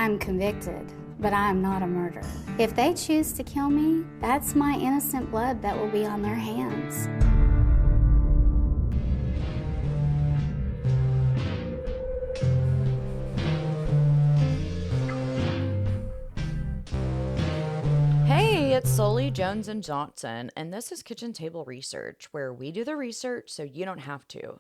I'm convicted, but I am not a murderer. If they choose to kill me, that's my innocent blood that will be on their hands. Hey, it's Sully, Jones, and Johnson, and this is Kitchen Table Research, where we do the research so you don't have to.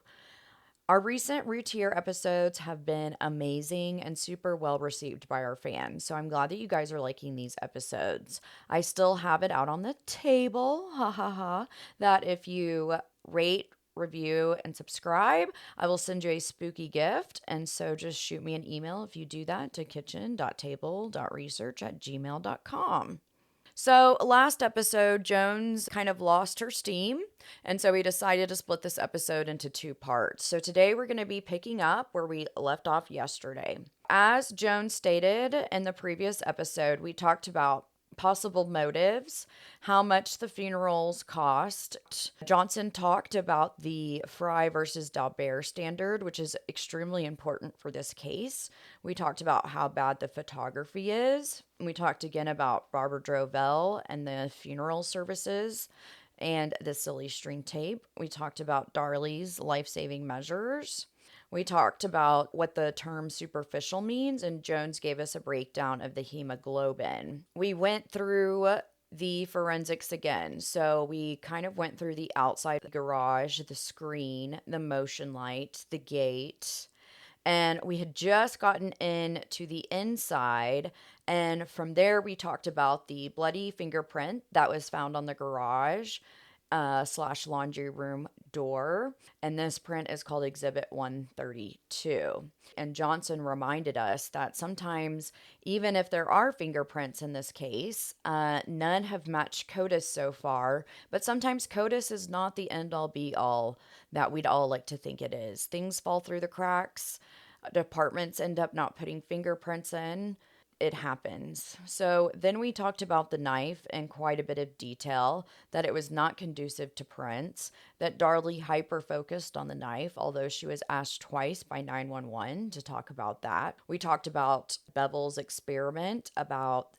Our recent Routier episodes have been amazing and super well received by our fans, so I'm glad that you guys are liking these episodes. I still have it out on the table, that if you rate, review, and subscribe, I will send you a spooky gift, and so just shoot me an email if you do that to kitchen.table.research@gmail.com. So, last episode, Jones kind of lost her steam, and so we decided to split this episode into two parts. So, today we're going to be picking up where we left off yesterday. As Jones stated in the previous episode, we talked about possible motives, how much the funerals cost. Johnson talked about the Fry versus Dalbert standard, which is extremely important for this case. We talked about how bad the photography is. We talked again about Barbara Drovell and the funeral services and the silly string tape. We talked about Darlie's life-saving measures. We talked about what the term superficial means, and Jones gave us a breakdown of the hemoglobin. We went through the forensics again. So we kind of went through the outside garage, the screen, the motion light, the gate, and we had just gotten into the inside. And from there, we talked about the bloody fingerprint that was found on the garage / laundry room door. And this print is called Exhibit 132. And Johnson reminded us that sometimes, even if there are fingerprints in this case, none have matched CODIS so far. But sometimes CODIS is not the end all be all that we'd all like to think it is. Things fall through the cracks. Departments end up not putting fingerprints in. It happens. So then we talked about the knife in quite a bit of detail, that it was not conducive to prints, that Darlie hyper-focused on the knife, although she was asked twice by 911 to talk about that. We talked about Bevel's experiment, about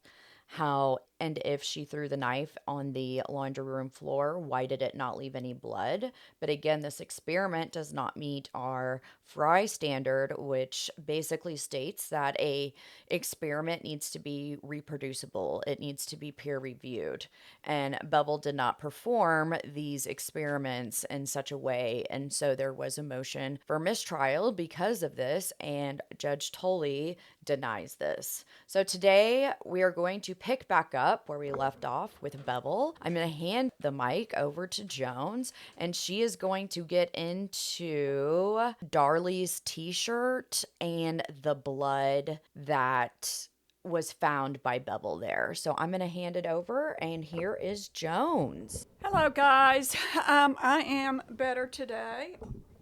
how and if she threw the knife on the laundry room floor, why did it not leave any blood? But again, this experiment does not meet our Fry standard, which basically states that a experiment needs to be reproducible. It needs to be peer reviewed. And Bevel did not perform these experiments in such a way. And so there was a motion for mistrial because of this, and Judge Tolley denies this. So today we are going to pick back up where we left off with Bevel. I'm going to hand the mic over to Jones, and she is going to get into Darlie's t-shirt and the blood that was found by Bevel there. So I'm going to hand it over, and here is Jones. Hello, guys. I am better today.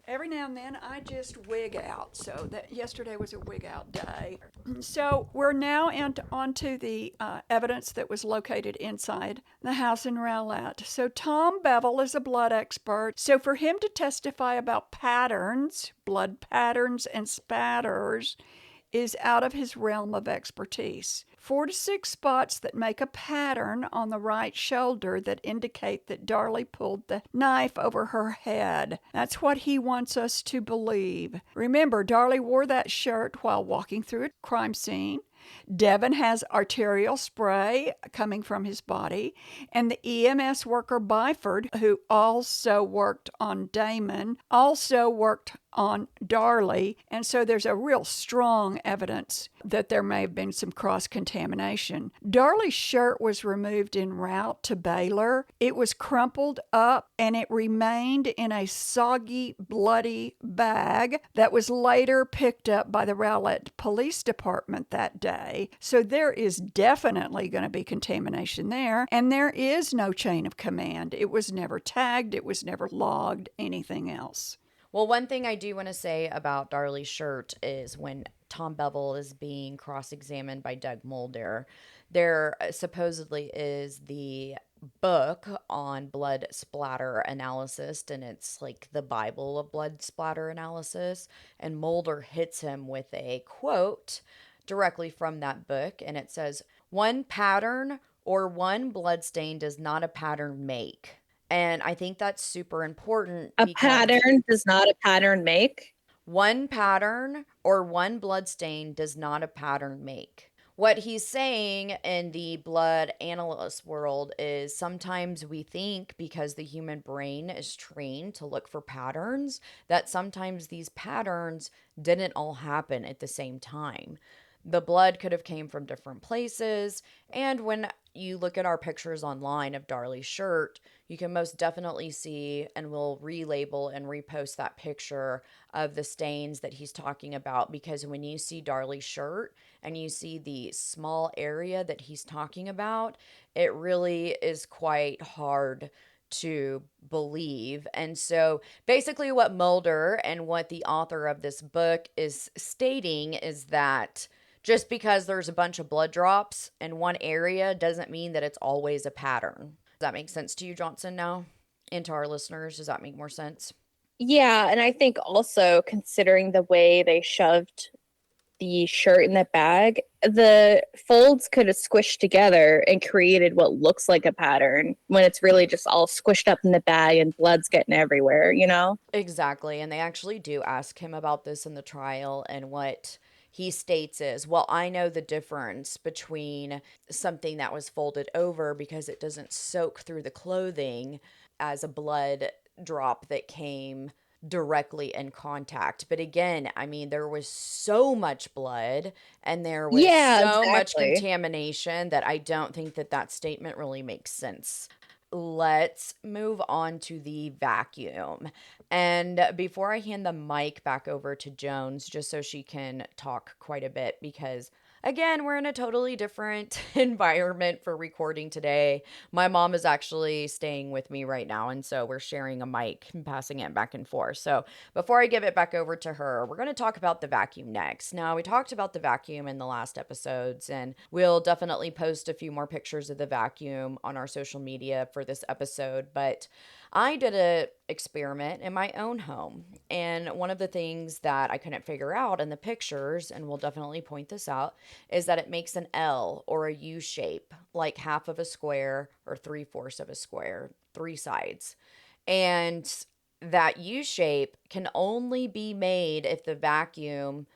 Every now and then I just wig out, so that yesterday was a wig out day. So we're now onto the evidence that was located inside the house in Rowlett. So Tom Bevel is a blood expert. So for him to testify about patterns, blood patterns and spatters, is out of his realm of expertise. 4 to 6 spots that make a pattern on the right shoulder that indicate that Darlie pulled the knife over her head. That's what he wants us to believe. Remember, Darlie wore that shirt while walking through a crime scene. Devin has arterial spray coming from his body, and the EMS worker Byford, who also worked on Damon, also worked on Darlie, and so there's a real strong evidence that there may have been some cross-contamination. Darlie's shirt was removed en route to Baylor. It was crumpled up, and it remained in a soggy, bloody bag that was later picked up by the Rowlett Police Department that day. So there is definitely going to be contamination there, and there is no chain of command. It was never tagged, it was never logged, anything else. Well, one thing I do want to say about Darlie's shirt is when Tom Bevel is being cross-examined by Doug Mulder, there supposedly is the book on blood splatter analysis, and it's like the Bible of blood splatter analysis, and Mulder hits him with a quote directly from that book, and it says, one pattern or one bloodstain does not a pattern make. And I think that's super important A because pattern does not a pattern make. one pattern or one bloodstain does not a pattern make. What he's saying in the blood analyst world is sometimes we think because the human brain is trained to look for patterns, that sometimes these patterns didn't all happen at the same time. The blood could have came from different places, and when you look at our pictures online of Darlie's shirt, you can most definitely see, and we'll relabel and repost that picture of the stains that he's talking about, because when you see Darlie's shirt and you see the small area that he's talking about, it really is quite hard to believe. And so basically what Mulder and what the author of this book is stating is that just because there's a bunch of blood drops in one area doesn't mean that it's always a pattern. Does that make sense to you, Johnson, now? And to our listeners, does that make more sense? Yeah, and I think also considering the way they shoved the shirt in the bag, the folds could have squished together and created what looks like a pattern when it's really just all squished up in the bag and blood's getting everywhere, you know? Exactly. And they actually do ask him about this in the trial, and what he states is, well, I know the difference between something that was folded over because it doesn't soak through the clothing as a blood drop that came directly in contact. But again, I mean, there was so much blood and there was Yeah, so much exactly. contamination that I don't think that that statement really makes sense. Let's move on to the vacuum. And before I hand the mic back over to Jones, just so she can talk quite a bit, because again, we're in a totally different environment for recording today. My mom is actually staying with me right now, and so we're sharing a mic and passing it back and forth. So before I give it back over to her, we're going to talk about the vacuum next. Now, we talked about the vacuum in the last episodes, and we'll definitely post a few more pictures of the vacuum on our social media for this episode, but I did a experiment in my own home. And one of the things that I couldn't figure out in the pictures, and we'll definitely point this out, is that it makes an L or a U shape, like half of a square or 3/4 of a square, three sides. And that U shape can only be made if the vacuum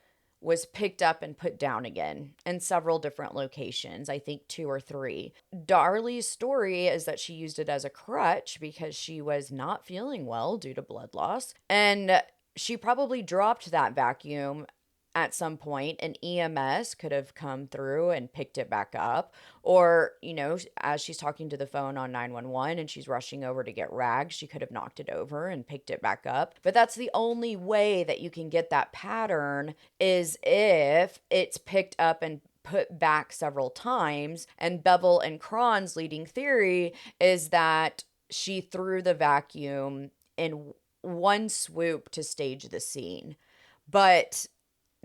was picked up and put down again in several different locations, I think two or three. Darlie's story is that she used it as a crutch because she was not feeling well due to blood loss. And she probably dropped that vacuum at some point, and EMS could have come through and picked it back up. Or, as she's talking to the phone on 911 and she's rushing over to get rags, she could have knocked it over and picked it back up. But that's the only way that you can get that pattern, is if it's picked up and put back several times. And Bevel and Cron's leading theory is that she threw the vacuum in one swoop to stage the scene. But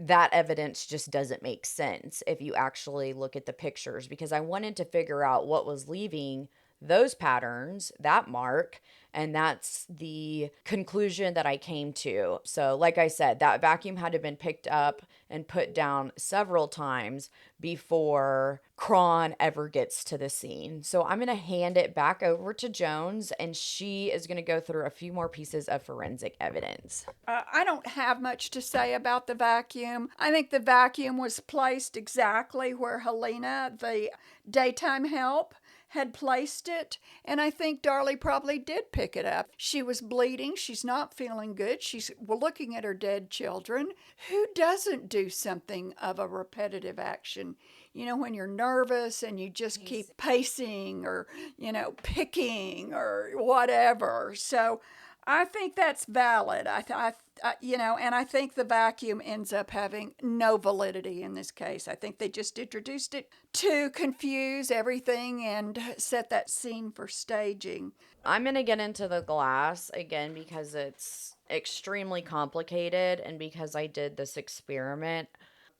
that evidence just doesn't make sense if you actually look at the pictures, because I wanted to figure out what was leaving those patterns, that mark, and that's the conclusion that I came to. So, like I said, that vacuum had to have been picked up and put down several times before Cron ever gets to the scene. So, I'm going to hand it back over to Jones, and she is going to go through a few more pieces of forensic evidence. I don't have much to say about the vacuum. I think the vacuum was placed exactly where Helena, the daytime help, had placed it, and I think Darlie probably did pick it up. She was bleeding. She's not feeling good. She's looking at her dead children. Who doesn't do something of a repetitive action? When you're nervous and you just keep pacing or, picking or whatever. So I think that's valid. And I think the vacuum ends up having no validity in this case. I think they just introduced it to confuse everything and set that scene for staging. I'm going to get into the glass again because it's extremely complicated and because I did this experiment.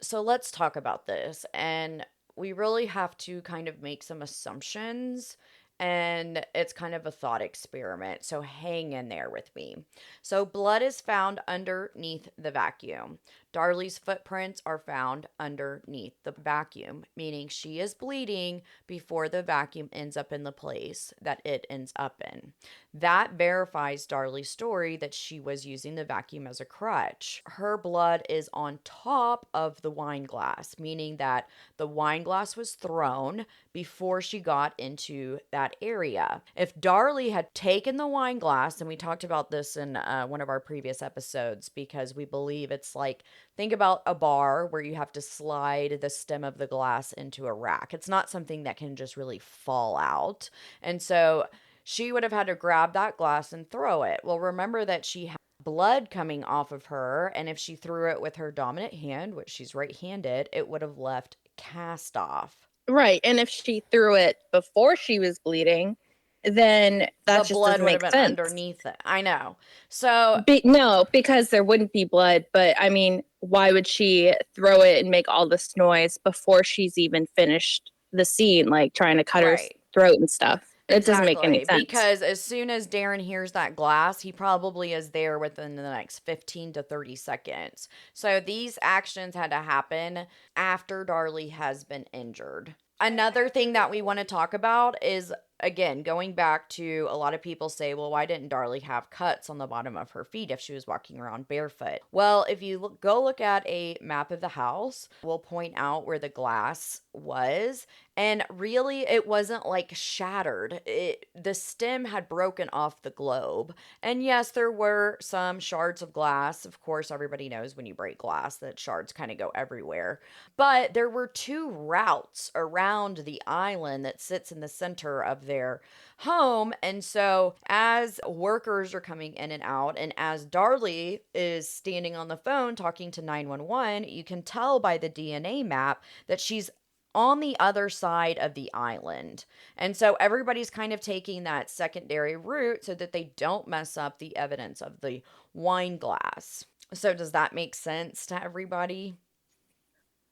So let's talk about this. And we really have to kind of make some assumptions, and it's kind of a thought experiment. So hang in there with me. So blood is found underneath the vacuum. Darlie's footprints are found underneath the vacuum, meaning she is bleeding before the vacuum ends up in the place that it ends up in. That verifies Darlie's story that she was using the vacuum as a crutch. Her blood is on top of the wine glass, meaning that the wine glass was thrown before she got into that area. If Darlie had taken the wine glass, and we talked about this in one of our previous episodes, because we believe it's like, think about a bar where you have to slide the stem of the glass into a rack. It's not something that can just really fall out. And so she would have had to grab that glass and throw it. Well, remember that she had blood coming off of her, and if she threw it with her dominant hand, which she's right-handed, it would have left cast off. Right. And if she threw it before she was bleeding, then that The just blood doesn't would have make been sense. underneath it. I know. So No, because there wouldn't be blood. But I mean, why would she throw it and make all this noise before she's even finished the scene, like trying to cut her right. throat and stuff? It doesn't make any sense. Because as soon as Darren hears that glass, he probably is there within the next 15 to 30 seconds. So these actions had to happen after Darlie has been injured. Another thing that we want to talk about is, again, going back to, a lot of people say, well, why didn't Darlie have cuts on the bottom of her feet if she was walking around barefoot? Well, if you go look at a map of the house, we'll point out where the glass was. And really, it wasn't like shattered. The stem had broken off the globe. And yes, there were some shards of glass. Of course, everybody knows when you break glass that shards kind of go everywhere. But there were 2 routes around the island that sits in the center of their home. And so as workers are coming in and out, and as Darlie is standing on the phone talking to 911, you can tell by the DNA map that she's on the other side of the island. And so everybody's kind of taking that secondary route so that they don't mess up the evidence of the wine glass. So does that make sense to everybody?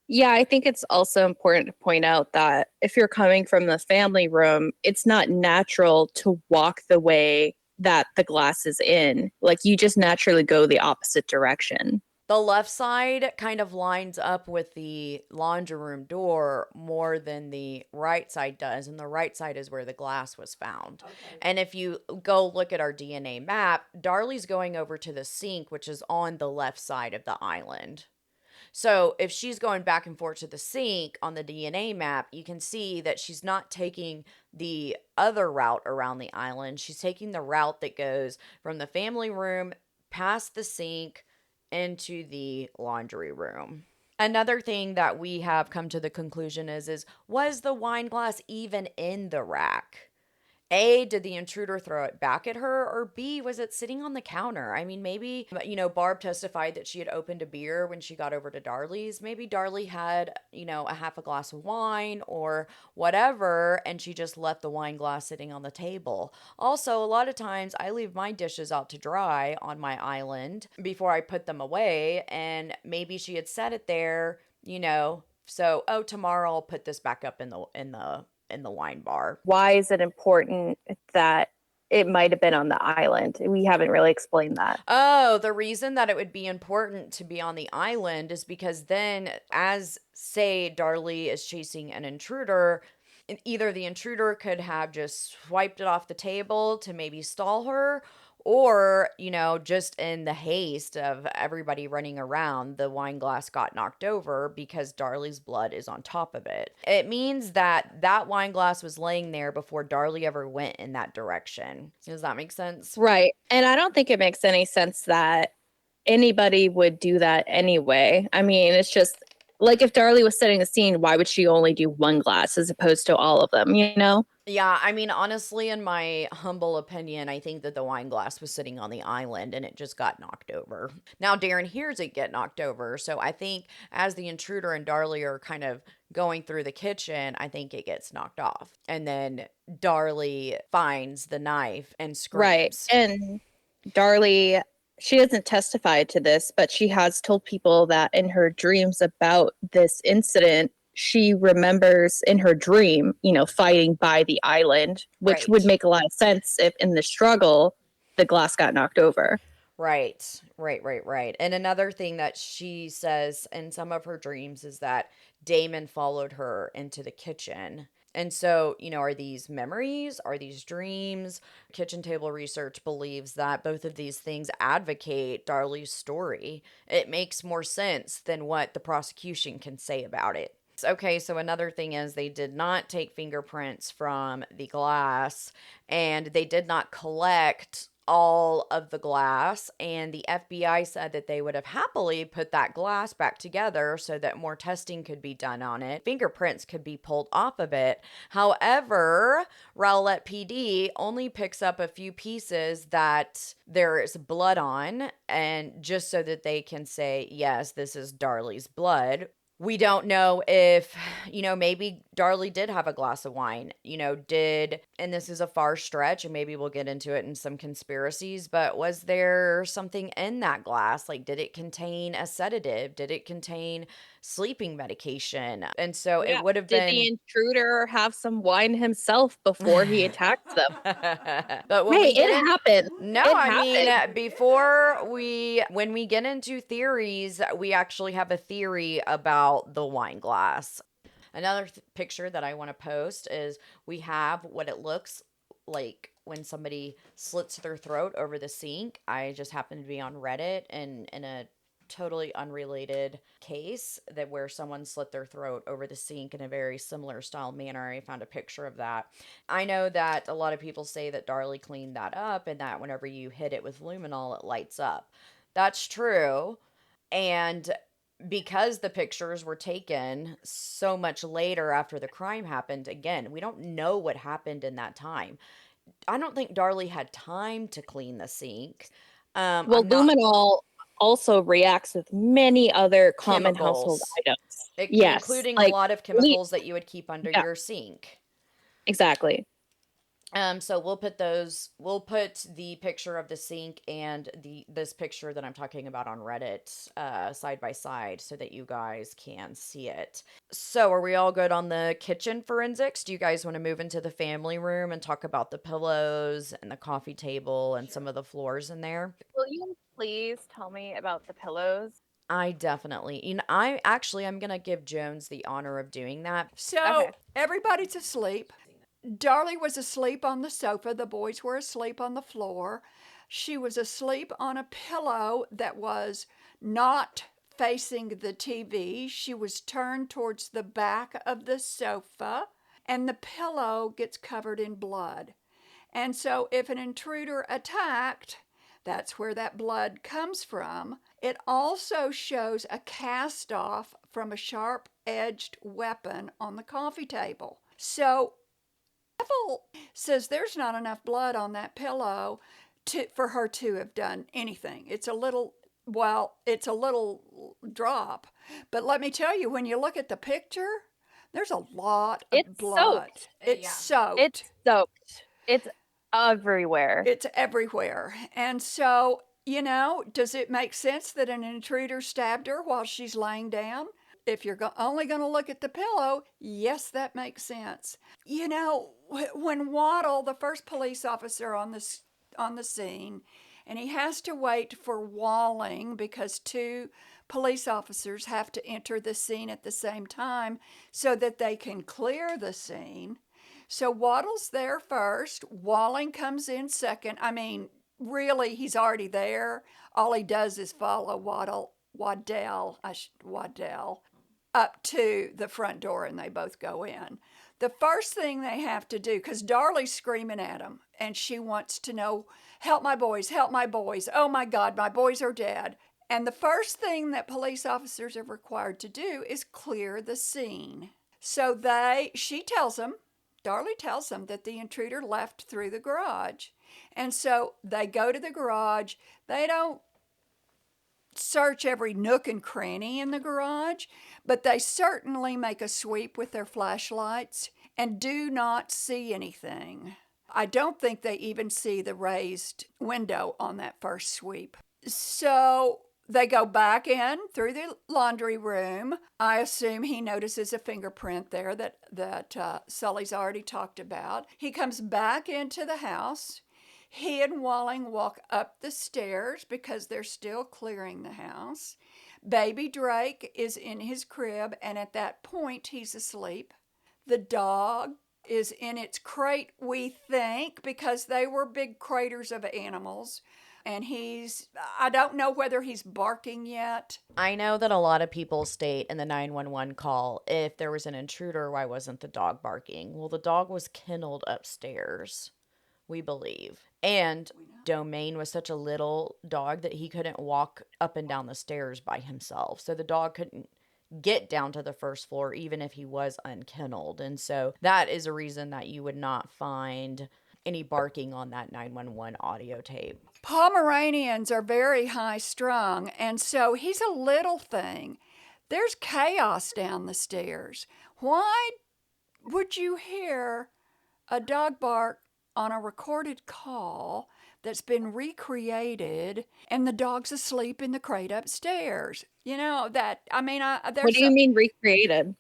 Yeah, I think it's also important to point out that if you're coming from the family room, it's not natural to walk the way that the glass is in. Like, you just naturally go the opposite direction. The left side kind of lines up with the laundry room door more than the right side does, and the right side is where the glass was found. Okay. And if you go look at our DNA map, Darlie's going over to the sink, which is on the left side of the island. So if she's going back and forth to the sink on the DNA map, you can see that she's not taking the other route around the island. She's taking the route that goes from the family room past the sink into the laundry room. Another thing that we have come to the conclusion is was the wine glass even in the rack? A, did the intruder throw it back at her? Or B, was it sitting on the counter? I mean, maybe, Barb testified that she had opened a beer when she got over to Darlie's. Maybe Darlie had, a half a glass of wine or whatever, and she just left the wine glass sitting on the table. Also, a lot of times I leave my dishes out to dry on my island before I put them away, and maybe she had set it there, so, tomorrow I'll put this back up in the wine bar. Why is it important that it might have been on the island? We haven't really explained that. Oh, the reason that it would be important to be on the island is because then, as say Darlie is chasing an intruder, either the intruder could have just swiped it off the table to maybe stall her, or, just in the haste of everybody running around, the wine glass got knocked over because Darlie's blood is on top of it. It means that wine glass was laying there before Darlie ever went in that direction. Does that make sense? Right. And I don't think it makes any sense that anybody would do that anyway. I mean, it's just like, if Darlie was setting the scene, why would she only do one glass as opposed to all of them, Yeah, I mean, honestly, in my humble opinion, I think that the wine glass was sitting on the island and it just got knocked over. Now, Darren hears it get knocked over, so I think as the intruder and Darlie are kind of going through the kitchen, I think it gets knocked off. And then Darlie finds the knife and screams. Right. And Darlie, she doesn't testify to this, but she has told people that in her dreams about this incident, she remembers in her dream, fighting by the island, which would make a lot of sense if in the struggle, the glass got knocked over. Right. And another thing that she says in some of her dreams is that Damon followed her into the kitchen. And so, are these memories? Are these dreams? Kitchen Table Research believes that both of these things advocate Darlie's story. It makes more sense than what the prosecution can say about it. Okay, so another thing is they did not take fingerprints from the glass, and they did not collect all of the glass, and the FBI said that they would have happily put that glass back together so that more testing could be done on it. Fingerprints could be pulled off of it. However, Rowlett PD only picks up a few pieces that there is blood on, and just so that they can say, yes, this is Darlie's blood. We don't know if, maybe Darlie did have a glass of wine, and this is a far stretch, and maybe we'll get into it in some conspiracies, but was there something in that glass? Like, did it contain a sedative? Did it contain sleeping medication? And so Yeah. it would have Did the been. intruder have some wine himself before he attacked them? But when Hey, we get it in. happened. No, It I mean, happened. when we get into theories, we actually have a theory about the wine glass. Another picture that I want to post is we have what it looks like when somebody slits their throat over the sink. I just happened to be on Reddit and in a totally unrelated case that where someone slit their throat over the sink in a very similar style manner. I found a picture of that. I know that a lot of people say that Darlie cleaned that up and that whenever you hit it with luminol, it lights up. That's true. And because the pictures were taken so much later after the crime happened, again, we don't know what happened in that time. I don't think Darlie had time to clean the sink. Well, I'm not. luminol also reacts with many other common household Chemicals, items. Yes, including a like lot of chemicals that you would keep under yeah, your sink. exactly. So we'll put the picture of the sink and this picture that I'm talking about on Reddit side by side so that you guys can see it. So are we all good on the kitchen forensics? Do you guys want to move into the family room and talk about the pillows and the coffee table and some of the floors in there? Will you please tell me about the pillows? I definitely, I'm gonna give Jones the honor of doing that. So Okay. everybody's asleep. Darlie was asleep on the sofa. The boys were asleep on the floor. She was asleep on a pillow that was not facing the TV. She was turned towards the back of the sofa, and the pillow gets covered in blood. And so, if an intruder attacked, that's where that blood comes from. It also shows a cast off from a sharp edged weapon on the coffee table. So, Ethel says there's not enough blood on that pillow for her to have done anything. It's a little drop. But let me tell you, when you look at the picture, there's a lot of It's blood. soaked. It's Yeah. soaked. It's soaked. It's everywhere. It's everywhere. And so, does it make sense that an intruder stabbed her while she's laying down? If you're only going to look at the pillow, yes, that makes sense. When Waddle, the first police officer on the scene, and he has to wait for Walling because two police officers have to enter the scene at the same time so that they can clear the scene. So Waddle's there first. Walling comes in second. I mean, really, he's already there. All he does is follow Waddell up to the front door, and they both go in. The first thing they have to do, because Darlie's screaming at him, and she wants to know, help my boys, oh my God, my boys are dead. And the first thing that police officers are required to do is clear the scene. So Darlie tells them that the intruder left through the garage. And so they go to the garage. They don't search every nook and cranny in the garage, but they certainly make a sweep with their flashlights and do not see anything. I don't think they even see the raised window on that first sweep. So they go back in through the laundry room. I assume he notices a fingerprint there that Sully's already talked about. He comes back into the house. He and Walling walk up the stairs because they're still clearing the house. Baby Drake is in his crib, and at that point, he's asleep. The dog is in its crate, we think, because they were big craters of animals. And I don't know whether he's barking yet. I know that a lot of people state in the 911 call, if there was an intruder, why wasn't the dog barking? Well, the dog was kenneled upstairs, we believe. And Domain was such a little dog that he couldn't walk up and down the stairs by himself. So the dog couldn't get down to the first floor even if he was unkenneled. And so that is a reason that you would not find any barking on that 911 audio tape. Pomeranians are very high strung, and so he's a little thing. There's chaos down the stairs. Why would you hear a dog bark on a recorded call that's been recreated and the dog's asleep in the crate upstairs? What do you mean recreated?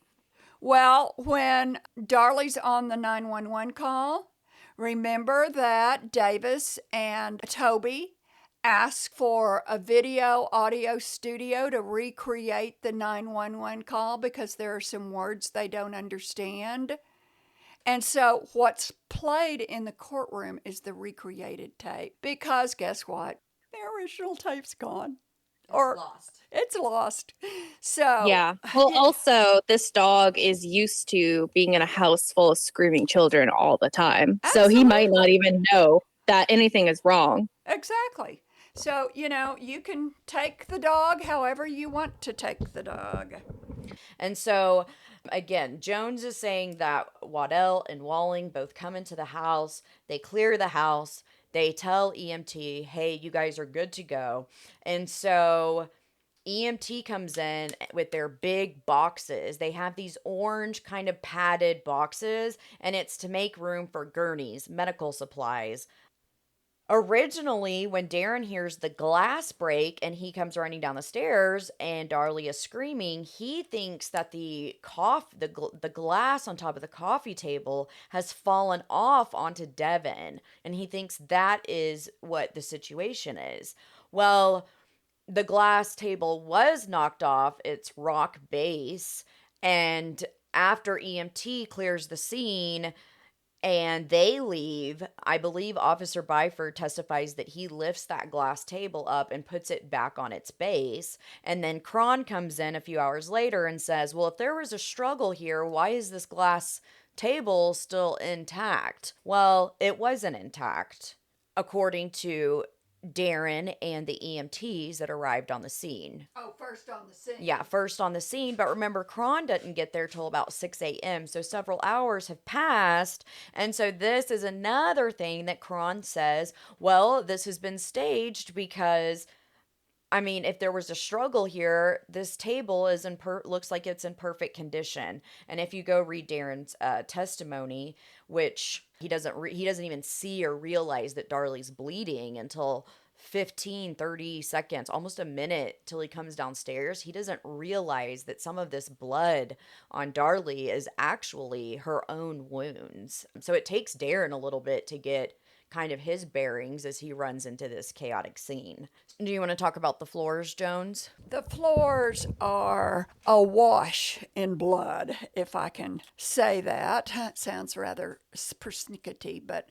Well, when Darlie's on the 911 call, remember that Davis and Toby asked for a video audio studio to recreate the 911 call because there are some words they don't understand. And so what's played in the courtroom is the recreated tape because guess what? The original tape's gone. It's lost. So Yeah. Well, also, this dog is used to being in a house full of screaming children all the time. So he might not even know that anything is wrong. Exactly. So, you can take the dog however you want to take the dog. And so, again, Jones is saying that Waddell and Walling both come into the house. They clear the house. They tell EMT, hey, you guys are good to go. And so EMT comes in with their big boxes. They have these orange kind of padded boxes, and it's to make room for gurneys, medical supplies. Originally, when Darren hears the glass break and he comes running down the stairs and Darlie is screaming, he thinks that the glass on top of the coffee table has fallen off onto Devin, and he thinks that is what the situation is. Well, the glass table was knocked off its rock base, and after EMT clears the scene and they leave, I believe Officer Byford testifies that he lifts that glass table up and puts it back on its base. And then Cron comes in a few hours later and says, well, if there was a struggle here, why is this glass table still intact? Well, it wasn't intact, according to Darren and the EMTs that arrived on the scene. Oh, first on the scene. Yeah, first on the scene. But remember, Cron doesn't get there till about 6 a.m. So several hours have passed. And so this is another thing that Cron says, well, this has been staged because, if there was a struggle here, this table is looks like it's in perfect condition. And if you go read Darren's testimony, which he doesn't even see or realize that Darlie's bleeding until 30 seconds, almost a minute till he comes downstairs. He doesn't realize that some of this blood on Darlie is actually her own wounds. So it takes Darren a little bit to get kind of his bearings as he runs into this chaotic scene. Do you want to talk about the floors, Jones? The floors are awash in blood, if I can say that. It sounds rather persnickety, but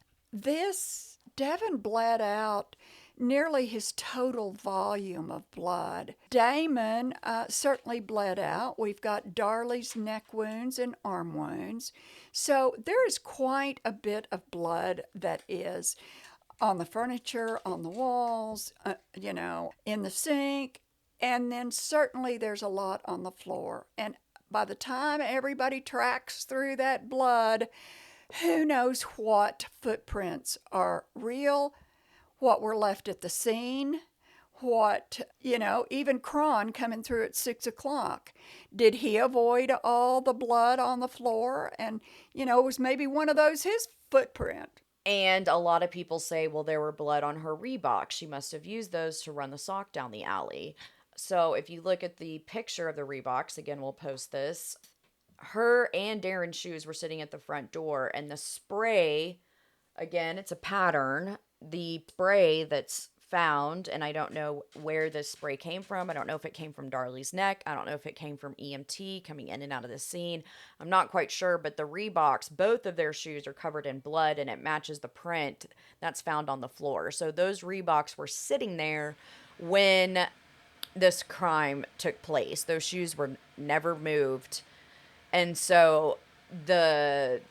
Devin bled out nearly his total volume of blood. Damon certainly bled out. We've got Darlie's neck wounds and arm wounds. So there is quite a bit of blood that is on the furniture, on the walls, in the sink. And then certainly there's a lot on the floor. And by the time everybody tracks through that blood, who knows what footprints are real, what were left at the scene, even Cron coming through at 6 o'clock. Did he avoid all the blood on the floor? And, was maybe one of those his footprint. And a lot of people say, well, there were blood on her Reeboks. She must have used those to run the sock down the alley. So if you look at the picture of the Reeboks, again, we'll post this, her and Darren's shoes were sitting at the front door, and the spray, again, it's a pattern, the spray that's found, and I don't know where this spray came from. I don't know if it came from Darlie's neck. I don't know if it came from EMT coming in and out of the scene. I'm not quite sure, but the Reeboks, both of their shoes are covered in blood, and it matches the print that's found on the floor. So those Reeboks were sitting there when this crime took place. Those shoes were never moved. And so the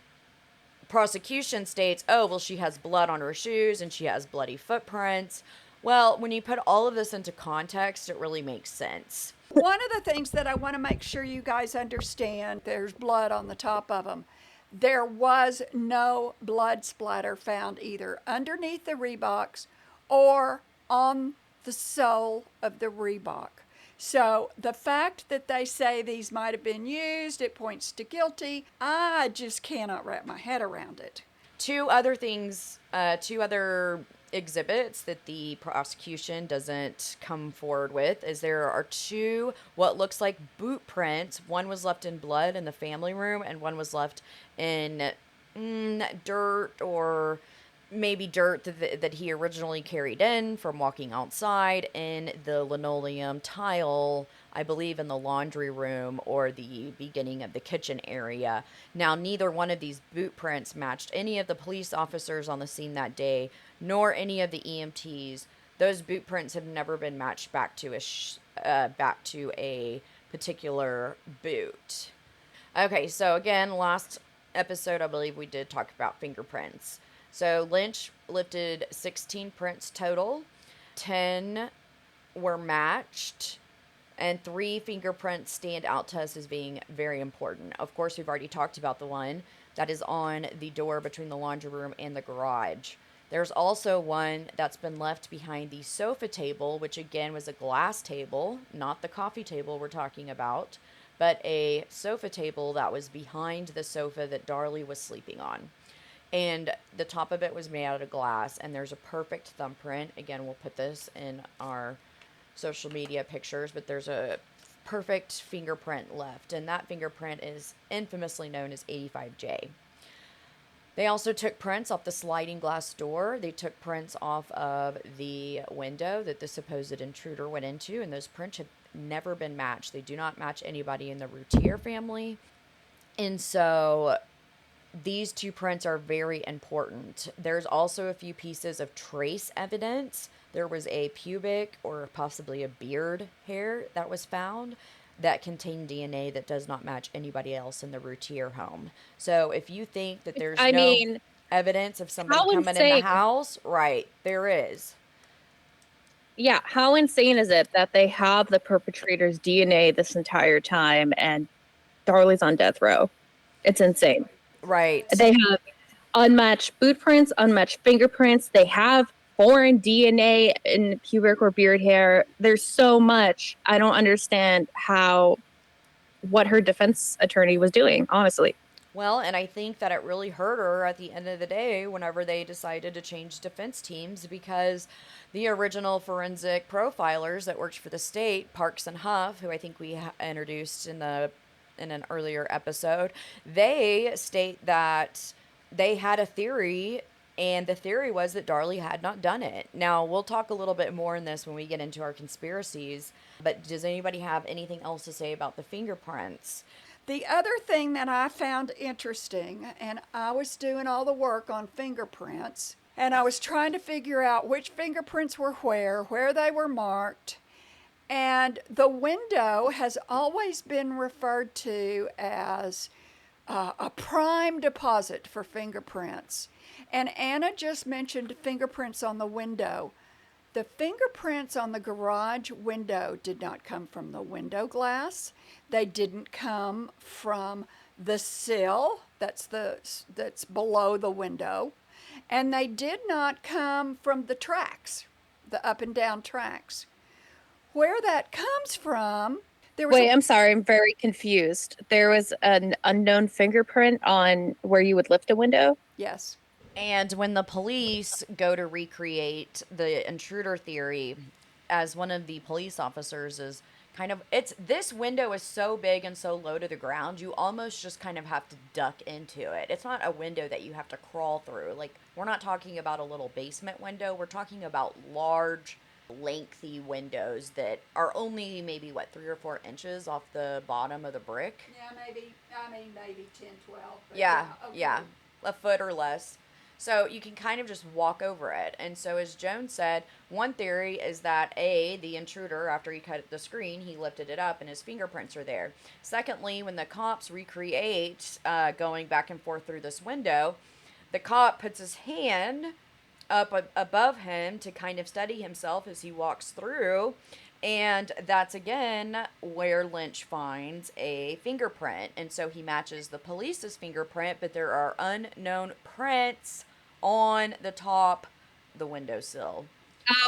prosecution states, oh, well, she has blood on her shoes and she has bloody footprints. Well, when you put all of this into context, it really makes sense. One of the things that I want to make sure you guys understand, there's blood on the top of them. There was no blood splatter found either underneath the Reeboks or on the sole of the Reebok. So the fact that they say these might have been used, it points to guilty. I just cannot wrap my head around it. Two other exhibits that the prosecution doesn't come forward with is there are two what looks like boot prints. One was left in blood in the family room, and one was left in dirt, or maybe dirt that he originally carried in from walking outside, in the linoleum tile, I believe in the laundry room or the beginning of the kitchen area. Now, neither one of these boot prints matched any of the police officers on the scene that day, nor any of the EMTs. Those boot prints have never been matched back to a particular boot. Okay, so again, last episode, I believe we did talk about fingerprints. So Lynch lifted 16 prints total. 10 were matched, and 3 fingerprints stand out to us as being very important. Of course, we've already talked about the one that is on the door between the laundry room and the garage. There's also one that's been left behind the sofa table, which again was a glass table, not the coffee table we're talking about, but a sofa table that was behind the sofa that Darlie was sleeping on. And the top of it was made out of glass, and there's a perfect thumbprint. Again, we'll put this in our social media pictures, but there's a perfect fingerprint left, and that fingerprint is infamously known as 85J. They also took prints off the sliding glass door. They took prints off of the window that the supposed intruder went into, and those prints have never been matched. They do not match anybody in the Routier family. And so these 2 prints are very important. There's also a few pieces of trace evidence. There was a pubic or possibly a beard hair that was found that contained DNA that does not match anybody else in the Routier home. So if you think that there's evidence of somebody coming in the house, right, there is. Yeah, how insane is it that they have the perpetrator's DNA this entire time and Darlie's on death row? It's insane. Right. They have unmatched boot prints, unmatched fingerprints. They have foreign DNA in pubic or beard hair. There's so much. I don't understand what her defense attorney was doing, honestly. Well, and I think that it really hurt her at the end of the day whenever they decided to change defense teams, because the original forensic profilers that worked for the state, Parks and Huff, who I think we introduced in an earlier episode, they state that they had a theory, and the theory was that Darlie had not done it. Now, we'll talk a little bit more in this when we get into our conspiracies, but does anybody have anything else to say about the fingerprints? The other thing that I found interesting, and I was doing all the work on fingerprints, and I was trying to figure out which fingerprints were where they were marked. And the window has always been referred to as a prime deposit for fingerprints. And Anna just mentioned fingerprints on the window. The fingerprints on the garage window did not come from the window glass. They didn't come from the sill that's below the window. And they did not come from the tracks, the up and down tracks. Where that comes from, I'm sorry, I'm very confused. There was an unknown fingerprint on where you would lift a window? Yes. And when the police go to recreate the intruder theory, as one of the police officers is This window is so big and so low to the ground, you almost just kind of have to duck into it. It's not a window that you have to crawl through. Like, we're not talking about a little basement window. We're talking about large, lengthy windows that are only maybe, 3 or 4 inches off the bottom of the brick. Yeah, maybe 10, 12. Yeah, Okay. yeah, a foot or less. So you can kind of just walk over it. And so, as Joan said, one theory is that the intruder, after he cut the screen, he lifted it up and his fingerprints are there. Secondly, when the cops recreate going back and forth through this window, the cop puts his hand up above him to kind of steady himself as he walks through. And that's again where Lynch finds a fingerprint. And so he matches the police's fingerprint, but there are unknown prints on the top the windowsill.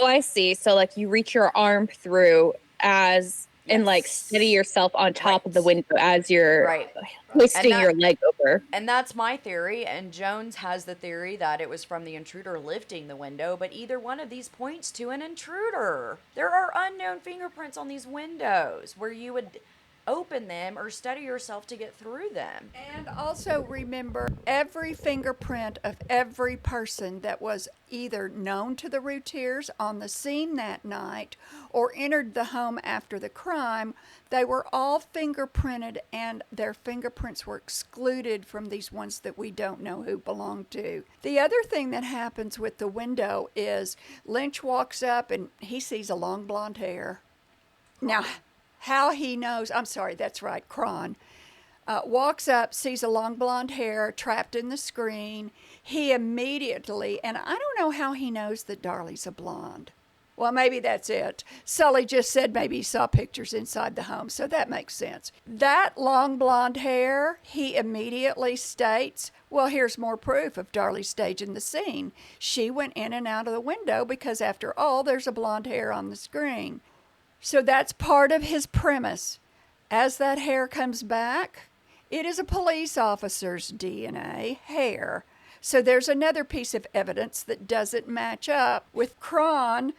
Oh, I see. So like you reach your arm through and like steady yourself on top of the window as you're twisting your leg over. And that's my theory. And Jones has the theory that it was from the intruder lifting the window, but either one of these points to an intruder. There are unknown fingerprints on these windows where you would open them or steady yourself to get through them. And also remember, every fingerprint of every person that was either known to the Routiers on the scene that night or entered the home after the crime, they were all fingerprinted, and their fingerprints were excluded from these ones that we don't know who belonged to. The other thing that happens with the window is Lynch walks up and he sees a long blonde hair. Now, how he knows, I'm sorry, that's right, Cron, walks up, sees a long blonde hair trapped in the screen. He immediately, and I don't know how he knows that Darlie's a blonde. Well, maybe that's it. Sully just said maybe he saw pictures inside the home, so that makes sense. That long blonde hair, he immediately states, well, here's more proof of Darlie staging the scene. She went in and out of the window because, after all, there's a blonde hair on the screen. So that's part of his premise. As that hair comes back, it is a police officer's DNA hair. So there's another piece of evidence that doesn't match up with Cron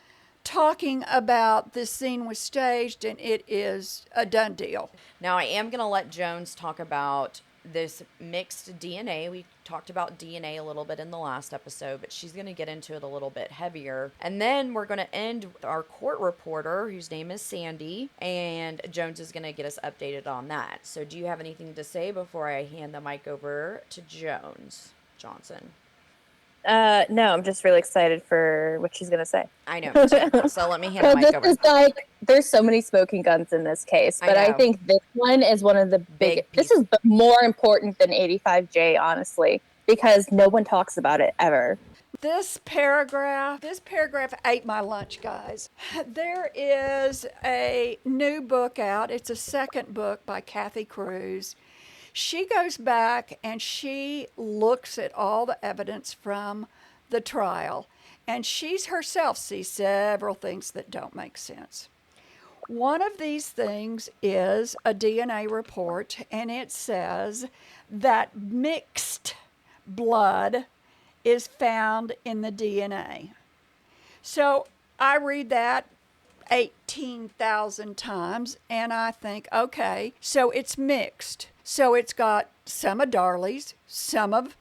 talking about this scene was staged and it is a done deal. Now, I am going to let Jones talk about this mixed DNA. We talked about DNA a little bit in the last episode, but she's going to get into it a little bit heavier. And then we're going to end with our court reporter, whose name is Sandy, and Jones is going to get us updated on that. So do you have anything to say before I hand the mic over to Johnson? No, I'm just really excited for what she's going to say. I know. So let me hand the mic over. This is like, there's so many smoking guns in this case, but I think this one is one of the this is more important than 85J, honestly, because no one talks about it ever. This paragraph ate my lunch, guys. There is a new book out. It's a second book by Kathy Cruz. She goes back and she looks at all the evidence from the trial, and she's herself sees several things that don't make sense. One of these things is a DNA report, and it says that mixed blood is found in the DNA. So I read that 18,000 times, and I think, okay, so it's mixed. So it's got some of Darlie's, some of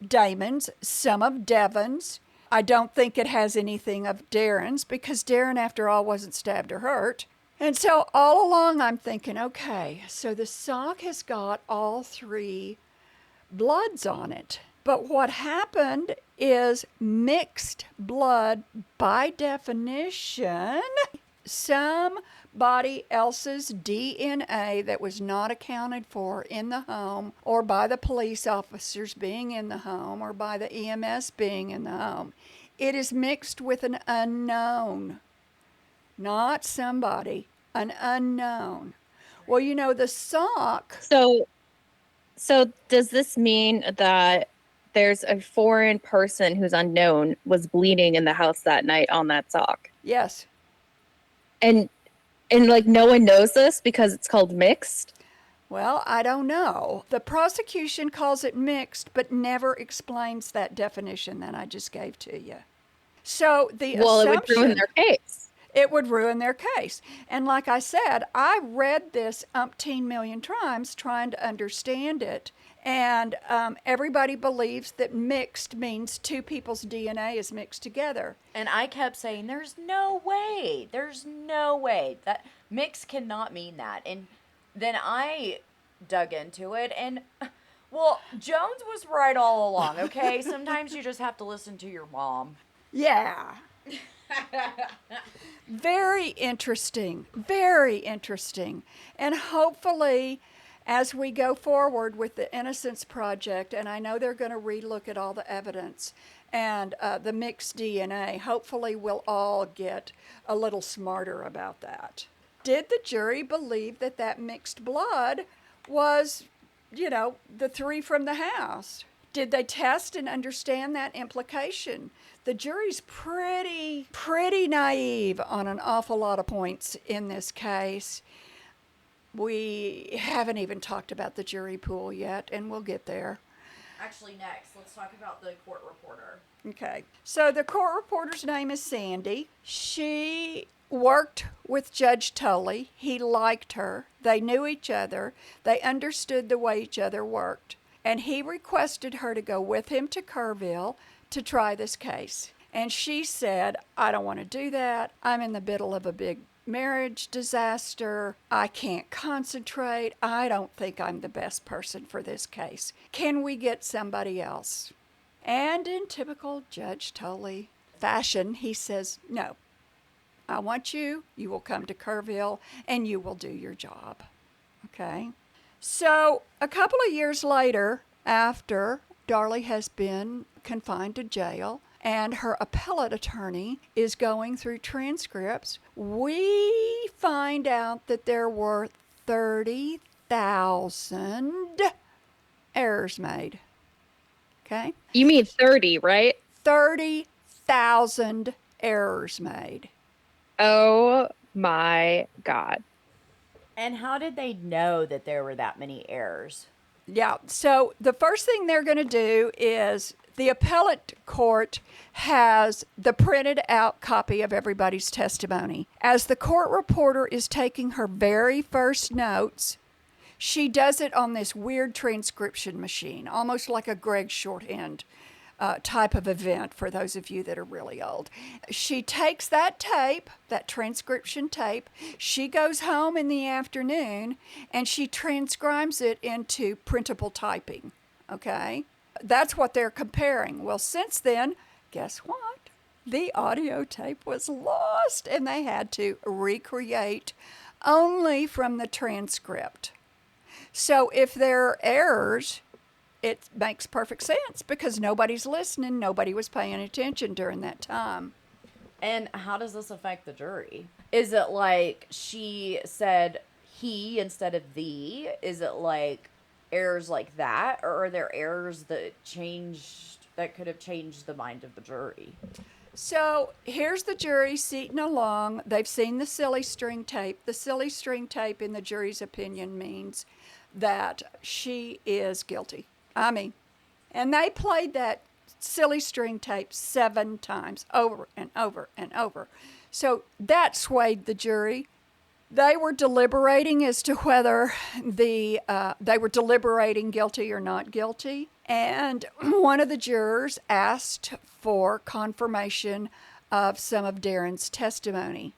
Damon's, some of Devon's. I don't think it has anything of Darren's, because Darren, after all, wasn't stabbed or hurt. And so all along I'm thinking, okay, so the sock has got all three bloods on it. But what happened is mixed blood, by definition, somebody else's DNA that was not accounted for in the home, or by the police officers being in the home, or by the EMS being in the home. It is mixed with an unknown, not somebody, an unknown. Well, you know, the sock. So does this mean that there's a foreign person who's unknown was bleeding in the house that night on that sock? Yes. And like no one knows this because it's called mixed? Well, I don't know. The prosecution calls it mixed, but never explains that definition that I just gave to you. So the assumption, it would ruin their case. It would ruin their case. And like I said, I read this umpteen million times trying to understand it. And everybody believes that mixed means two people's DNA is mixed together. And I kept saying, there's no way. There's no way. That mix cannot mean that. And then I dug into it and, well, Jones was right all along, okay? Sometimes you just have to listen to your mom. Yeah. Very interesting. Very interesting. And hopefully, as we go forward with the Innocence Project, and I know they're going to relook at all the evidence and the mixed DNA, hopefully we'll all get a little smarter about that. Did the jury believe that that mixed blood was, the three from the house? Did they test and understand that implication? The jury's pretty naive on an awful lot of points in this case. We haven't even talked about the jury pool yet, and we'll get there. Actually, next, let's talk about the court reporter. Okay. So the court reporter's name is Sandy. She worked with Judge Tully. He liked her. They knew each other. They understood the way each other worked. And he requested her to go with him to Kerrville to try this case. And she said, I don't want to do that. I'm in the middle of a big marriage disaster. I can't concentrate. I don't think I'm the best person for this case. Can we get somebody else? And in typical Judge Tully fashion, he says, no. I want you. You will come to Kerrville and you will do your job. Okay? So a couple of years later, after Darlie has been confined to jail and her appellate attorney is going through transcripts, we find out that there were 30,000 errors made. Okay? You mean 30, right? 30,000 errors made. Oh my God. And how did they know that there were that many errors? Yeah, so the first thing they're going to do is the appellate court has the printed out copy of everybody's testimony. As the court reporter is taking her very first notes, she does it on this weird transcription machine, almost like a Greg shorthand type of event for those of you that are really old. She takes that tape, that transcription tape, she goes home in the afternoon and she transcribes it into printable typing, okay? That's what they're comparing. Well, since then, guess what? The audio tape was lost and they had to recreate only from the transcript. So if there are errors, it makes perfect sense because nobody's listening. Nobody was paying attention during that time. And how does this affect the jury? Is it like she said he instead of thee? Is it like errors like that? Or are there errors that could have changed the mind of the jury? So here's the jury seating along. They've seen the silly string tape. The silly string tape, in the jury's opinion, means that she is guilty. And they played that silly string tape 7 times, over and over and over. So that swayed the jury. They were deliberating as to whether they were deliberating guilty or not guilty. And one of the jurors asked for confirmation of some of Darren's testimony.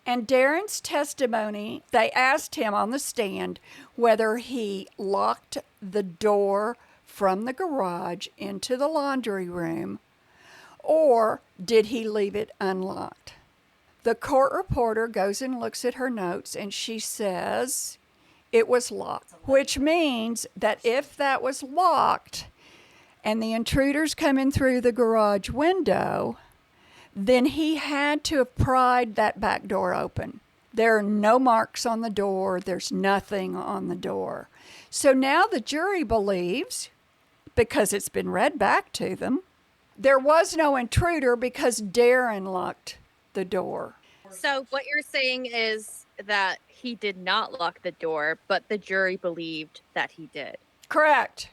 And Darren's testimony, they asked him on the stand whether he locked the door from the garage into the laundry room or did he leave it unlocked. The court reporter goes and looks at her notes and she says it was locked, which means that if that was locked and the intruders come in through the garage window, then he had to have pried that back door open. There are no marks on the door. There's nothing on the door. So now the jury believes, because it's been read back to them, there was no intruder because Darren locked the door. So what you're saying is that he did not lock the door, but the jury believed that he did. Correct.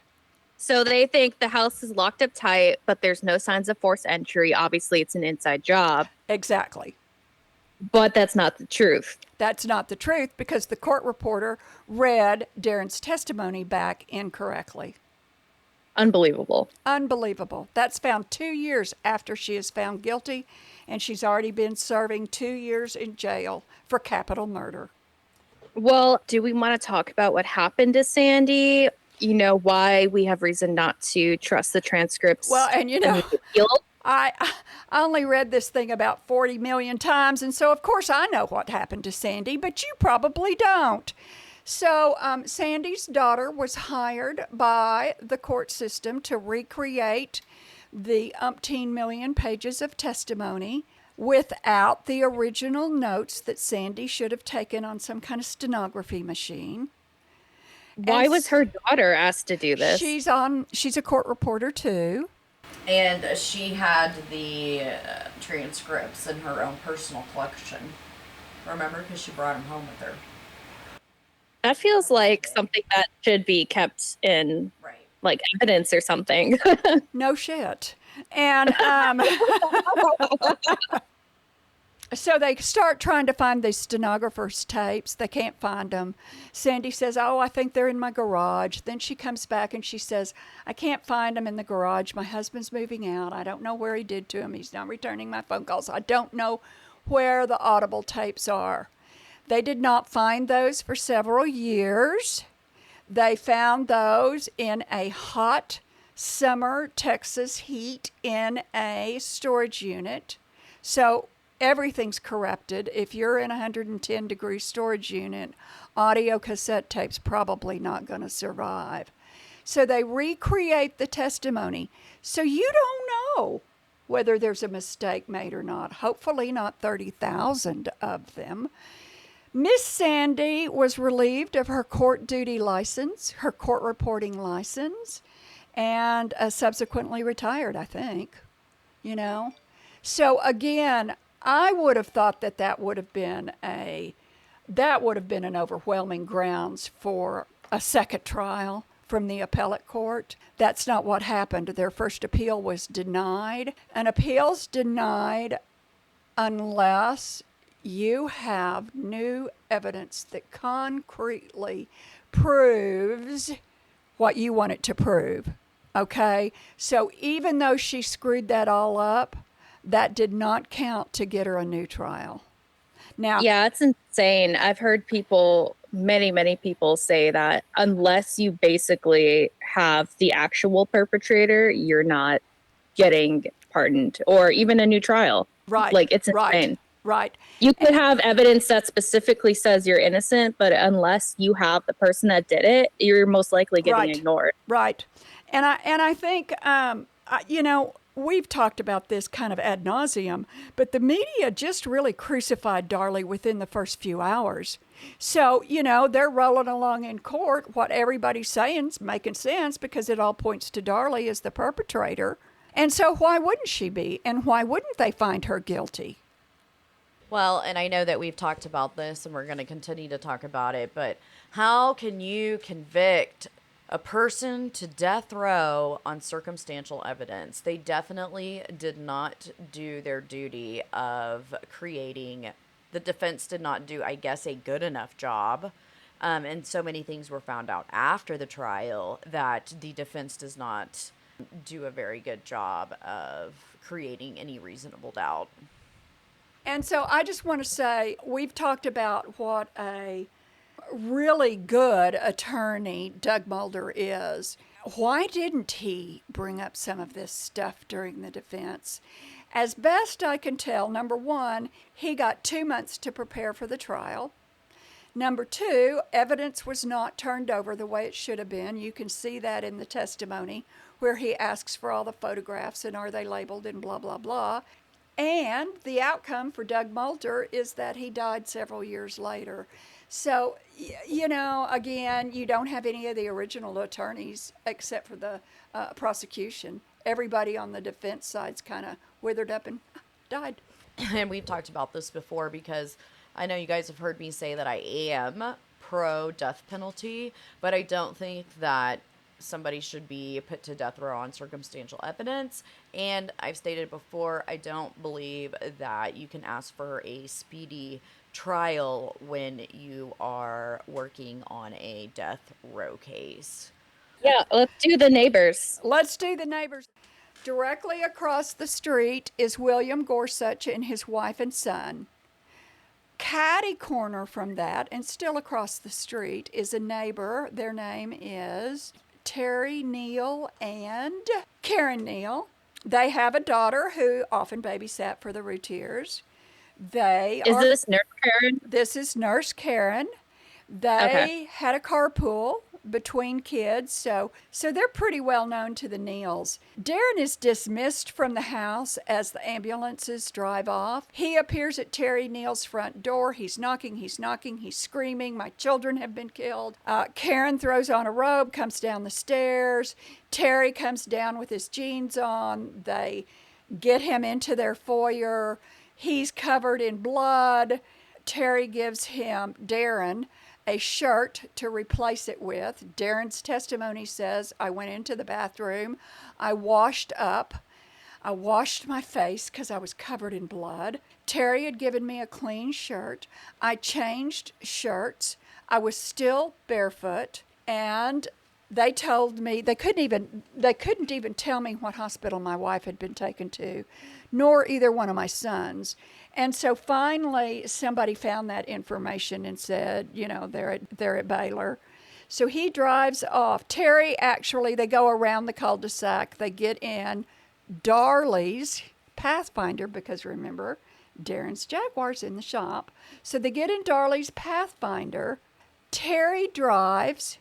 So they think the house is locked up tight, but there's no signs of forced entry. Obviously, it's an inside job. Exactly. But that's not the truth. That's not the truth because the court reporter read Darren's testimony back incorrectly. Unbelievable. Unbelievable. That's found 2 years after she is found guilty, and she's already been serving 2 years in jail for capital murder. Well, do we want to talk about what happened to Sandy? You know, why we have reason not to trust the transcripts. Well, and you know, the appeal? I only read this thing about 40 million times, and so of course I know what happened to Sandy, but you probably don't. So Sandy's daughter was hired by the court system to recreate the umpteen million pages of testimony without the original notes that Sandy should have taken on some kind of stenography machine. Why was her daughter asked to do this? She's a court reporter too. And she had the transcripts in her own personal collection. Remember? Because she brought them home with her. That feels like something that should be kept in, Right. like, evidence or something. No shit. And so they start trying to find these stenographer's tapes. They can't find them. Sandy says, "Oh, I think they're in my garage." Then she comes back and she says, "I can't find them in the garage. My husband's moving out. I don't know where he did to them. He's not returning my phone calls. I don't know where the audible tapes are." They did not find those for several years. They found those in a hot summer Texas heat in a storage unit. So everything's corrupted. If you're in a 110-degree storage unit, audio cassette tape's probably not going to survive. So they recreate the testimony. So you don't know whether there's a mistake made or not. Hopefully not 30,000 of them. Miss Sandy was relieved of her court duty license, her court reporting license, and subsequently retired, I think. You know? So again, I would have thought that would have been an overwhelming grounds for a second trial from the appellate court. That's not what happened. Their first appeal was denied. An appeal's denied unless you have new evidence that concretely proves what you want it to prove. Okay? So even though she screwed that all up, that did not count to get her a new trial. Now, yeah, it's insane. I've heard people, many people say that unless you basically have the actual perpetrator, you're not getting pardoned or even a new trial. right. Like, it's insane. Right. You could have evidence that specifically says you're innocent, but unless you have the person that did it, you're most likely getting ignored. Right. And I think, you know, we've talked about this kind of ad nauseum, but the media just really crucified Darlie within the first few hours. So, you know, they're rolling along in court. What everybody's saying's making sense because it all points to Darlie as the perpetrator. And so why wouldn't she be? And why wouldn't they find her guilty? Well, and I know that we've talked about this and we're going to continue to talk about it, but how can you convict a person to death row on circumstantial evidence? They definitely did not do their duty of creating, the defense did not do, I guess, a good enough job. And so many things were found out after the trial that the defense does not do a very good job of creating any reasonable doubt. And so I just want to say, we've talked about what a really good attorney Doug Mulder is. Why didn't he bring up some of this stuff during the defense? As best I can tell, number one, he got 2 months to prepare for the trial. Number two, evidence was not turned over the way it should have been. You can see that in the testimony where he asks for all the photographs and are they labeled and blah, blah, blah. And the outcome for Doug Mulder is that he died several years later. So, you know, again, you don't have any of the original attorneys except for the prosecution. Everybody on the defense side's kind of withered up and died. And we've talked about this before because I know you guys have heard me say that I am pro death penalty, but I don't think that somebody should be put to death row on circumstantial evidence. And I've stated before, I don't believe that you can ask for a speedy trial when you are working on a death row case. Yeah, let's do the neighbors. Let's do the neighbors. Directly across the street is William Gorsuch and his wife and son. Catty corner from that, and still across the street, is a neighbor. Their name is Terry Neal and Karen Neal. They have a daughter who often babysat for the Routiers. This Nurse Karen? This is Nurse Karen. They had a carpool between kids, so they're pretty well known to the Neals. Darren is dismissed from the house as the ambulances drive off. He appears at Terry Neal's front door. He's knocking, he's screaming, "My children have been killed." Karen throws on a robe, comes down the stairs. Terry comes down with his jeans on. They get him into their foyer. He's covered in blood. Terry gives him, Darren, a shirt to replace it with. Darren's testimony says, "I went into the bathroom. I washed up. I washed my face because I was covered in blood. Terry had given me a clean shirt. I changed shirts. I was still barefoot, and they told me they couldn't even tell me what hospital my wife had been taken to, nor either one of my sons." And so finally somebody found that information and said, they're at Baylor. So he drives off. Terry, actually, they go around the cul-de-sac. They get in Darlie's Pathfinder, because remember, Darren's Jaguar's in the shop. So they get in Darlie's Pathfinder. Terry drives.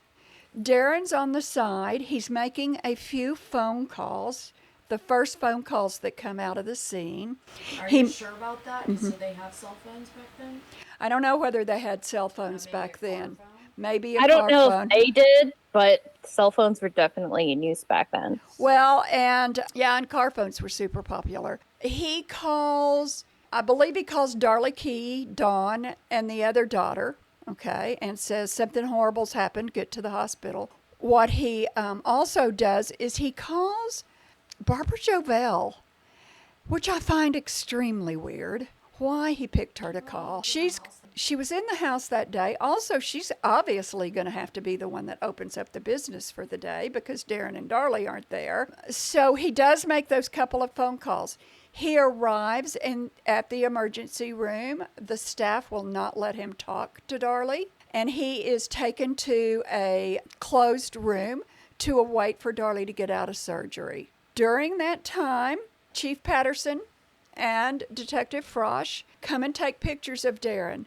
Darren's on the side. He's making a few phone calls, the first phone calls that come out of the scene. Are you sure about that? Mm-hmm. Did they have cell phones back then? I don't know whether they had cell phones back then. Maybe a I don't car know phone. if they did, but cell phones were definitely in use back then. Well, and car phones were super popular. He calls, I believe he calls Darlie Key, Dawn, and the other daughter, okay, and says something horrible's happened, get to the hospital. What he also does is he calls Barbara Jovell, which I find extremely weird. Why he picked her to call. She was in the house that day. Also, she's obviously going to have to be the one that opens up the business for the day because Darren and Darlie aren't there. So he does make those couple of phone calls. He arrives at the emergency room. The staff will not let him talk to Darlie, and he is taken to a closed room to await for Darlie to get out of surgery. During that time, Chief Patterson and Detective Frosch come and take pictures of Darren.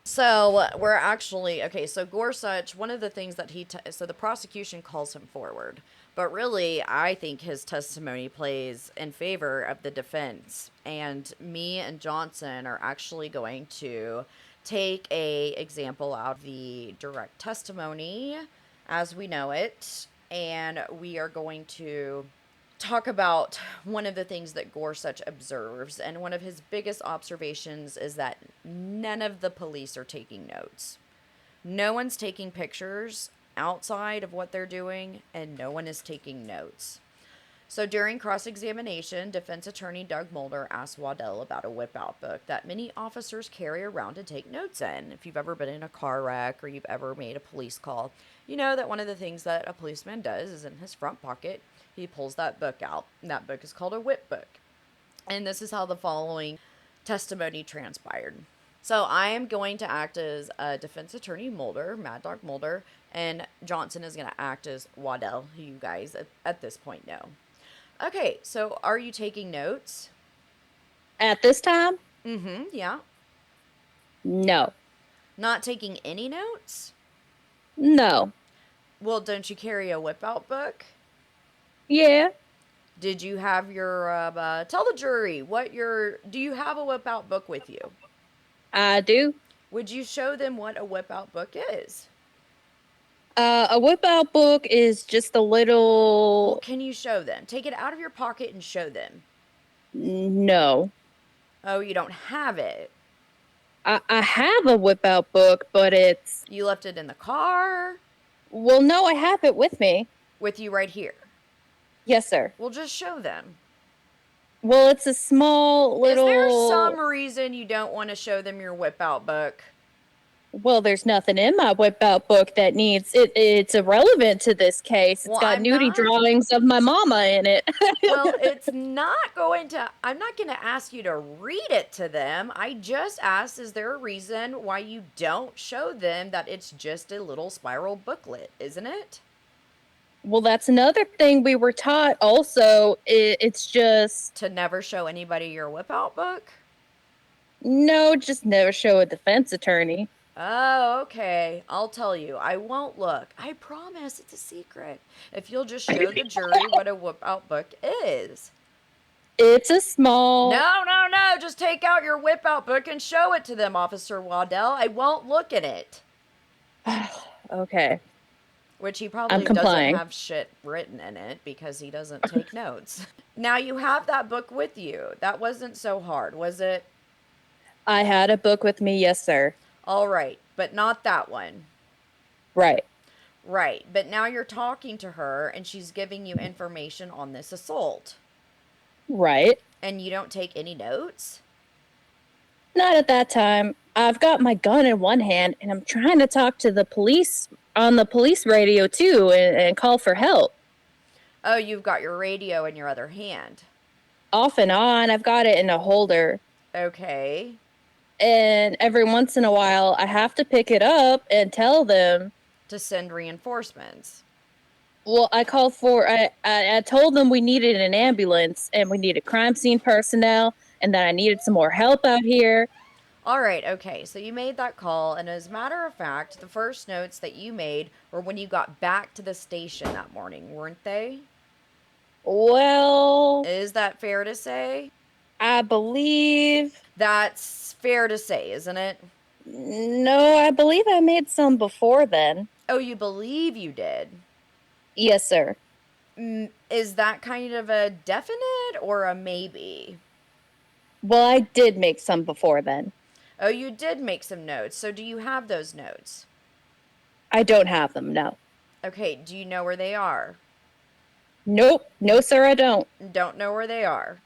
So we're actually, so Gorsuch, one of the things that so the prosecution calls him forward, but really I think his testimony plays in favor of the defense, and me and Johnson are actually going to take a example out of the direct testimony as we know it, and we are going to talk about one of the things that Gorsuch observes, and one of his biggest observations is that none of the police are taking notes. No one's taking pictures outside of what they're doing, and no one is taking notes. So during cross-examination, defense attorney Doug Mulder asked Waddell about a whip-out book that many officers carry around to take notes in. If you've ever been in a car wreck or you've ever made a police call, you know that one of the things that a policeman does is in his front pocket, he pulls that book out. And that book is called a whip book. And this is how the following testimony transpired. So I am going to act as defense attorney Mulder, Mad Dog Mulder, and Johnson is going to act as Waddell, who you guys at this point know. Okay, so are you taking notes? At this time? Mm-hmm, yeah. No. Not taking any notes? No. Well, don't you carry a whip-out book? Yeah. Did you have your, tell the jury do you have a whip-out book with you? I do. Would you show them what a whip-out book is? A whip-out book is just a little... Well, can you show them? Take it out of your pocket and show them. No. Oh, you don't have it? I have a whip-out book, but it's... You left it in the car? Well, no, I have it with me. With you right here. Yes, sir. Well, just show them. Well, it's a small little... Is there some reason you don't want to show them your whip out book? Well, there's nothing in my whip out book that needs it. It's irrelevant to this case. It's Well, got I'm nudie not- drawings of my mama in it. Well, I'm not going to ask you to read it to them. I just asked, is there a reason why you don't show them that it's just a little spiral booklet, isn't it? Well, that's another thing we were taught also. It's just... To never show anybody your whip out book? No, just never show a defense attorney. Oh, okay. I'll tell you. I won't look. I promise it's a secret. If you'll just show the jury what a whip out book is. It's a small... No. Just take out your whip out book and show it to them, Officer Waddell. I won't look at it. Okay. Which he probably doesn't have shit written in it because he doesn't take notes. Now you have that book with you. That wasn't so hard, was it? I had a book with me, yes, sir. All right, but not that one. Right. Right, but now you're talking to her and she's giving you information on this assault. Right. And you don't take any notes? Not at that time. I've got my gun in one hand and I'm trying to talk to the police on the police radio too and call for help. Oh, you've got your radio in your other hand. Off and on, I've got it in a holder. Okay. And every once in a while, I have to pick it up and tell them. To send reinforcements. Well, I told them we needed an ambulance and we needed crime scene personnel and that I needed some more help out here. All right, okay, so you made that call, and as a matter of fact, the first notes that you made were when you got back to the station that morning, weren't they? Well... Is that fair to say? I believe... That's fair to say, isn't it? No, I believe I made some before then. Oh, you believe you did? Yes, sir. Is that kind of a definite or a maybe? Well, I did make some before then. Oh, you did make some notes. So do you have those notes? I don't have them, no. Okay, do you know where they are? Nope. No, sir, I don't. Don't know where they are?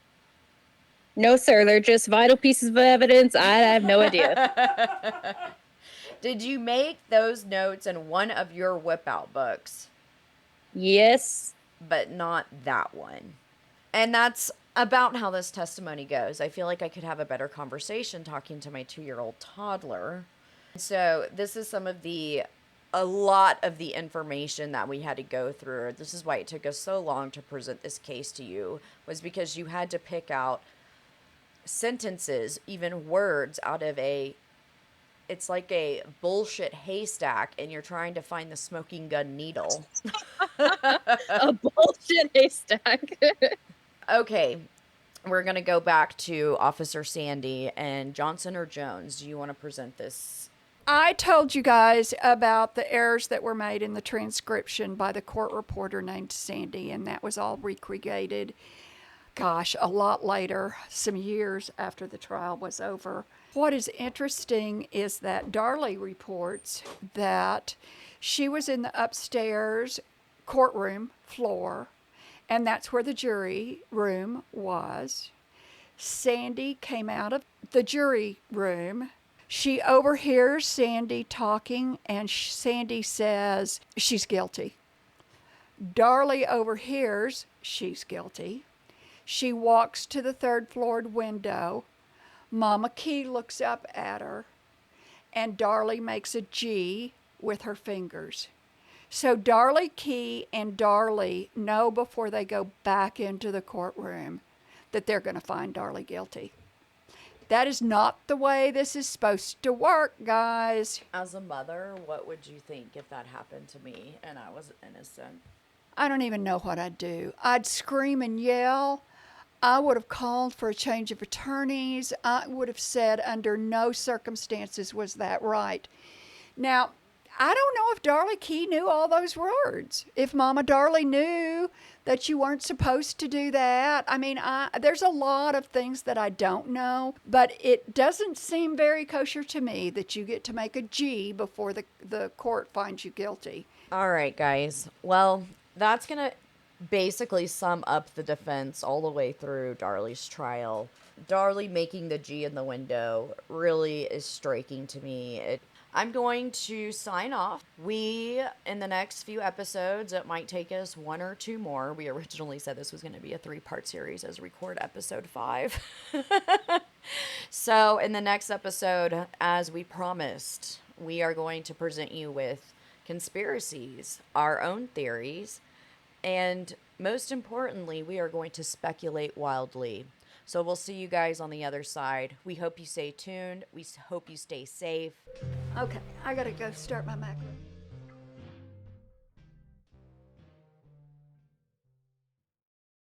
No, sir, they're just vital pieces of evidence. I have no idea. Did you make those notes in one of your whip out books? Yes. But not that one. And that's about how this testimony goes. I feel like I could have a better conversation talking to my 2-year-old toddler. So this is a lot of the information that we had to go through. This is why it took us so long to present this case to you, was because you had to pick out sentences, even words out of it's like a bullshit haystack and you're trying to find the smoking gun needle. A bullshit haystack. Okay, we're going to go back to Officer Sandy and Johnson or Jones. Do you want to present this? I told you guys about the errors that were made in the transcription by the court reporter named Sandy, and that was all recreated, gosh, a lot later, some years after the trial was over. What is interesting is that Darlie reports that she was in the upstairs courtroom floor, and that's where the jury room was. Sandy came out of the jury room. She overhears Sandy talking, and Sandy says she's guilty. Darlie overhears she's guilty. She walks to the third-floor window. Mama Key looks up at her, and Darlie makes a G with her fingers. So Darlie Key and Darlie know before they go back into the courtroom that they're going to find Darlie guilty. That is not the way this is supposed to work, guys. As a mother, what would you think if that happened to me and I was innocent? I don't even know what I'd do. I'd scream and yell. I would have called for a change of attorneys. I would have said under no circumstances was that right. Now, I don't know if Darlie Key knew all those words. If Mama Darlie knew that you weren't supposed to do that. I mean, there's a lot of things that I don't know, but it doesn't seem very kosher to me that you get to make a G before the court finds you guilty. All right, guys. Well, that's going to basically sum up the defense all the way through Darlie's trial. Darlie making the G in the window really is striking to me. I'm going to sign off. In the next few episodes, it might take us one or two more. We originally said this was going to be a 3-part series as record episode 5. So, in the next episode, as we promised, we are going to present you with conspiracies, our own theories, and most importantly, we are going to speculate wildly. So we'll see you guys on the other side. We hope you stay tuned. We hope you stay safe. Okay, I gotta go start my macro.